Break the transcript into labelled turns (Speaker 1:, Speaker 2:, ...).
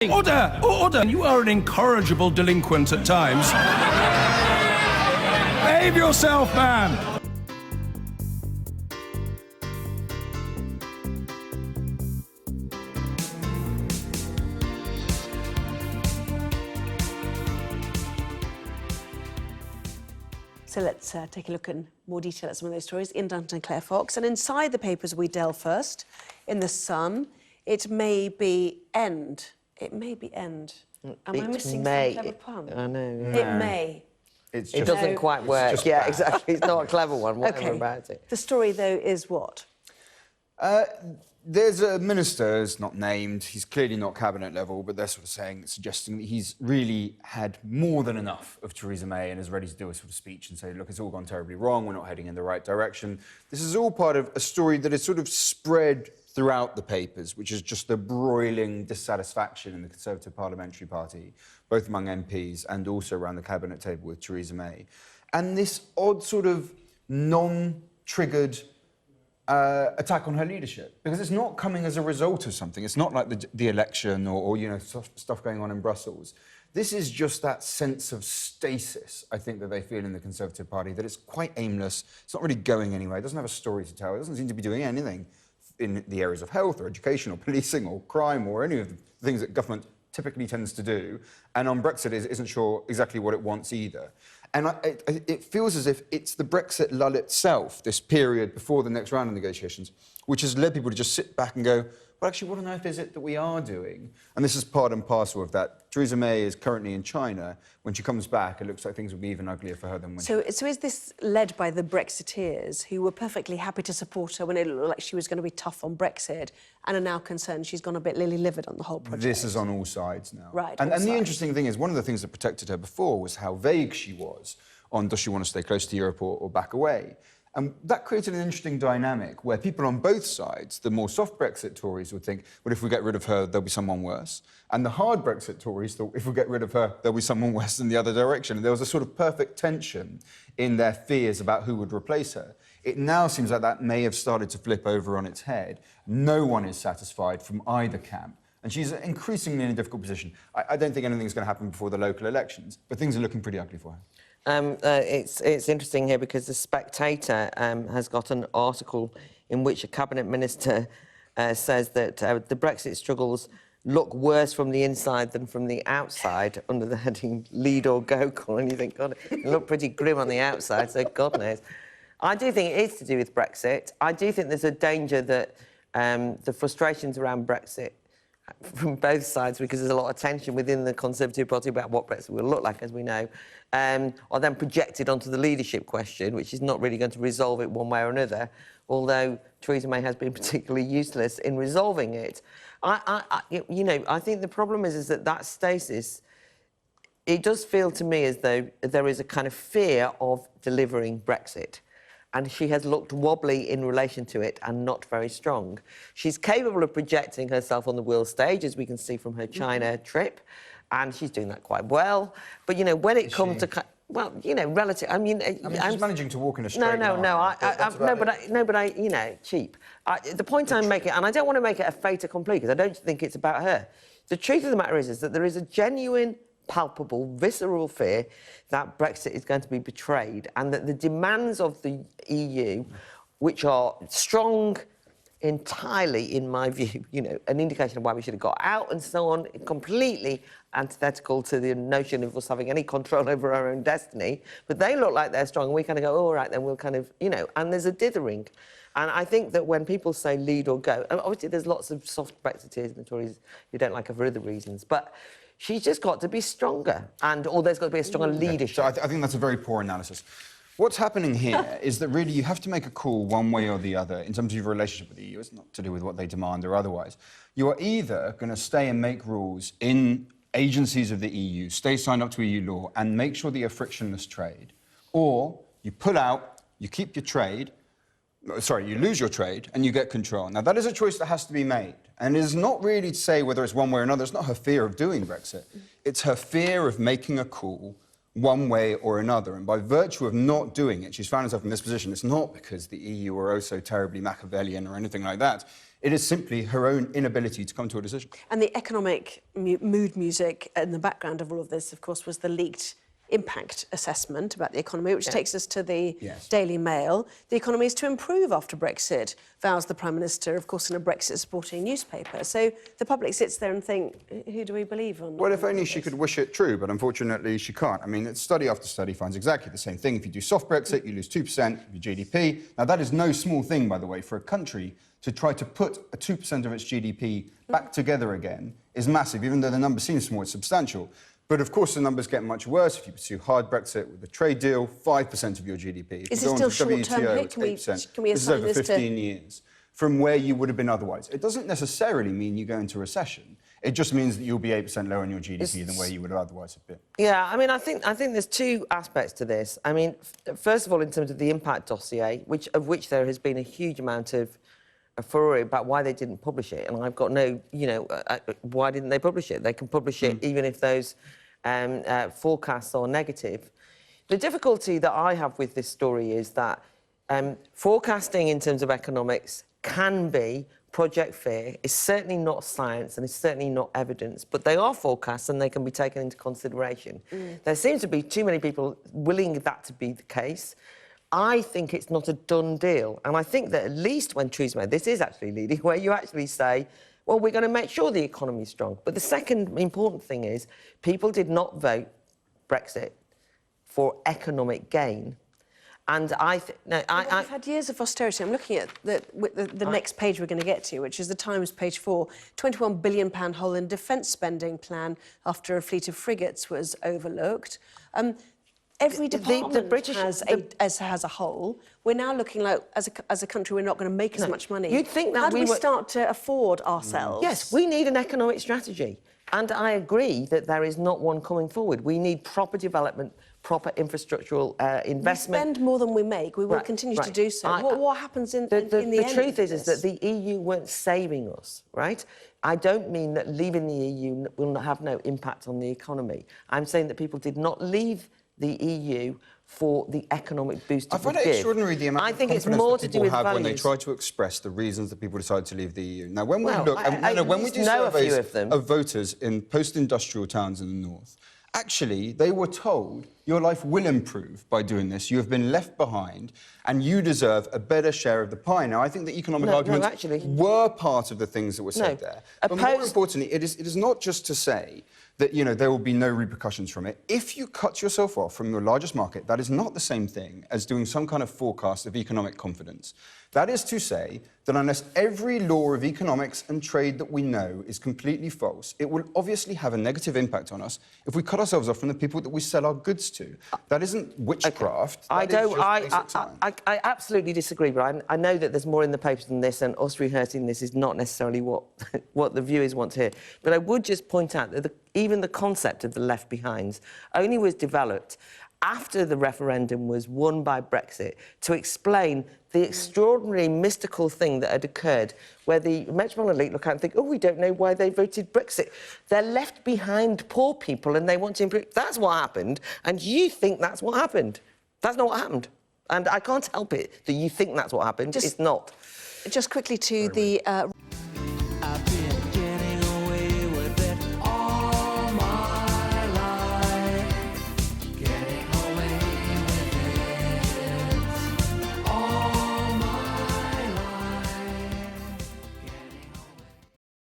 Speaker 1: Order! Order! You are an incorrigible delinquent at times. Behave yourself, man!
Speaker 2: So let's take a look in more detail at some of those stories in Dunt and Claire Fox. And inside the papers we delve first, in The Sun, it may be end. It may be end. Am I missing some clever pun?
Speaker 3: I know.
Speaker 2: Yeah. It may.
Speaker 3: It doesn't quite work. Yeah, exactly. It's not a clever one, whatever about it.
Speaker 2: The story, though, is what?
Speaker 4: There's a minister who's not named. He's clearly not cabinet level, but they're sort of suggesting that he's really had more than enough of Theresa May and is ready to do a sort of speech and say, look, it's all gone terribly wrong. We're not heading in the right direction. This is all part of a story that is sort of spread throughout the papers, which is just the broiling dissatisfaction in the Conservative Parliamentary Party, both among MPs and also around the cabinet table with Theresa May. And this odd sort of non-triggered attack on her leadership, because it's not coming as a result of something. It's not like the election or you know, stuff going on in Brussels. This is just that sense of stasis, I think, that they feel in the Conservative Party, that it's quite aimless. It's not really going anywhere. It doesn't have a story to tell. It doesn't seem to be doing anything in the areas of health or education or policing or crime or any of the things that government typically tends to do. And on Brexit, it isn't sure exactly what it wants either. And it feels as if it's the Brexit lull itself, this period before the next round of negotiations, which has led people to just sit back and go, well, actually, what on earth is it that we are doing? And this is part and parcel of that. Theresa May is currently in China. When she comes back, it looks like things will be even uglier for her than when
Speaker 2: So is this led by the Brexiteers, who were perfectly happy to support her when it looked like she was going to be tough on Brexit, and are now concerned she's gone a bit lily-livered on the whole project?
Speaker 4: This is on all sides now.
Speaker 2: Right,
Speaker 4: And
Speaker 2: all
Speaker 4: the
Speaker 2: sides.
Speaker 4: interesting thing is, one of the things that protected her before was how vague she was on does she want to stay close to Europe or back away. And that created an interesting dynamic where people on both sides, the more soft Brexit Tories would think, well, if we get rid of her, there'll be someone worse. And the hard Brexit Tories thought, if we get rid of her, there'll be someone worse in the other direction. And there was a sort of perfect tension in their fears about who would replace her. It now seems like that may have started to flip over on its head. No one is satisfied from either camp. And she's increasingly in a difficult position. I don't think anything's going to happen before the local elections, but things are looking pretty ugly for her.
Speaker 3: It's interesting here because The Spectator has got an article in which a cabinet minister says that the Brexit struggles look worse from the inside than from the outside, under the heading Lead or Go call. And you think, God, it looked pretty grim on the outside, so God knows. I do think it is to do with Brexit. I do think there's a danger that the frustrations around Brexit from both sides, because there's a lot of tension within the Conservative Party about what Brexit will look like, as we know, are then projected onto the leadership question, which is not really going to resolve it one way or another, although Theresa May has been particularly useless in resolving it. I think the problem is that stasis, it does feel to me as though there is a kind of fear of delivering Brexit. And she has looked wobbly in relation to it and not very strong. She's capable of projecting herself on the world stage, as we can see from her China trip, and she's doing that quite well. But, you know, when it comes to... Well, you know, relative... I mean,
Speaker 4: she's managing to walk in a straight line.
Speaker 3: You know, cheap. The point I'm making, and I don't want to make it a fait accompli, because I don't think it's about her. The truth of the matter is that there is a genuine, palpable, visceral fear that Brexit is going to be betrayed, and that the demands of the EU, which are strong entirely, in my view, you know, an indication of why we should have got out and so on, completely antithetical to the notion of us having any control over our own destiny, but they look like they're strong, and we kind of go, oh, all right, then we'll kind of, you know, and there's a dithering. And I think that when people say lead or go, and obviously there's lots of soft Brexiteers and the Tories who don't like her for other reasons, but she's just got to be stronger, or there's got to be a stronger leadership.
Speaker 4: So I think that's a very poor analysis. What's happening here is that really you have to make a call one way or the other in terms of your relationship with the EU. It's not to do with what they demand or otherwise. You are either going to stay and make rules in agencies of the EU, stay signed up to EU law, and make sure that you have frictionless trade, or you pull out, you keep your trade, sorry, you lose your trade and you get control. Now, that is a choice that has to be made. And it is not really to say whether it's one way or another. It's not her fear of doing Brexit. It's her fear of making a call one way or another. And by virtue of not doing it, she's found herself in this position. It's not because the EU are oh so terribly Machiavellian or anything like that. It is simply her own inability to come to a decision.
Speaker 2: And the economic mood music in the background of all of this, of course, was the leaked impact assessment about the economy, which takes us to the Daily Mail. The economy is to improve after Brexit, vows the Prime Minister, of course, in a Brexit-supporting newspaper. So the public sits there and think, who do we believe on?
Speaker 4: Well, if only she could wish it true, but unfortunately she can't. I mean, study after study finds exactly the same thing. If you do soft Brexit, you lose 2% of your GDP. Now, that is no small thing, by the way, for a country to try to put a 2% of its GDP back together again is massive. Even though the number seems small, it's substantial. But of course, the numbers get much worse if you pursue hard Brexit with a trade deal, 5% of your GDP.
Speaker 2: Is it still short-term hit? Can we
Speaker 4: this is over 15 years from where you would have been otherwise. It doesn't necessarily mean you go into recession. It just means that you'll be 8% lower in your GDP than where you would have otherwise have been.
Speaker 3: Yeah, I mean, I think there's two aspects to this. I mean, first of all, in terms of the impact dossier, of which there has been a huge amount of furore about why they didn't publish it, and I've got no, why didn't they publish it? They can publish it even if those forecasts are negative. The difficulty that I have with this story is that forecasting in terms of economics can be project fear. It's certainly not science and it's certainly not evidence, but they are forecasts and they can be taken into consideration. There seems to be too many people willing that to be the case. I think it's not a done deal. And I think that at least when Theresa May, this is actually leading, where you actually say, well, we're going to make sure the economy is strong. But the second important thing is people did not vote Brexit for economic gain. And
Speaker 2: I've had years of austerity. I'm looking at the next page we're going to get to, which is the Times, page 4, £21 billion hole in defence spending plan after a fleet of frigates was overlooked. Every department has a hole. We're now looking like, as a country, we're not going to make as much money.
Speaker 3: You'd think that
Speaker 2: How do we start to afford ourselves?
Speaker 3: Yes, we need an economic strategy. And I agree that there is not one coming forward. We need proper development, proper infrastructural investment.
Speaker 2: We spend more than we make. We will continue to do so. What happens in the end?
Speaker 3: The truth is that the EU weren't saving us, right? I don't mean that leaving the EU will have no impact on the economy. I'm saying that people did not leave the EU for the economic boost it would give.
Speaker 4: I find it extraordinary the amount
Speaker 3: I
Speaker 4: of
Speaker 3: think it's
Speaker 4: confidence
Speaker 3: more
Speaker 4: that
Speaker 3: to do
Speaker 4: people
Speaker 3: with
Speaker 4: have
Speaker 3: values.
Speaker 4: when they try to express the reasons that people decide to leave the EU. Now, when we
Speaker 3: when
Speaker 4: we do surveys of voters in post-industrial towns in the north, actually, they were told your life will improve by doing this. You have been left behind, and you deserve a better share of the pie. Now, I think the economic arguments were part of the things that were said there. But more importantly, it is not just to say that, there will be no repercussions from it. If you cut yourself off from your largest market, that is not the same thing as doing some kind of forecast of economic confidence. That is to say that unless every law of economics and trade that we know is completely false, it will obviously have a negative impact on us if we cut ourselves off from the people that we sell our goods to. That isn't witchcraft.
Speaker 3: I absolutely disagree, but I know that there's more in the papers than this, and us rehearsing this is not necessarily what the viewers want to hear. But I would just point out that even the concept of the left behinds only was developed after the referendum was won by Brexit to explain the extraordinary mystical thing that had occurred where the metropolitan elite look out and think, oh, we don't know why they voted Brexit. They're left behind poor people and they want to improve. That's what happened, and you think that's what happened. That's not what happened. And I can't help it that you think that's what happened. It's not.
Speaker 2: Just quickly to the...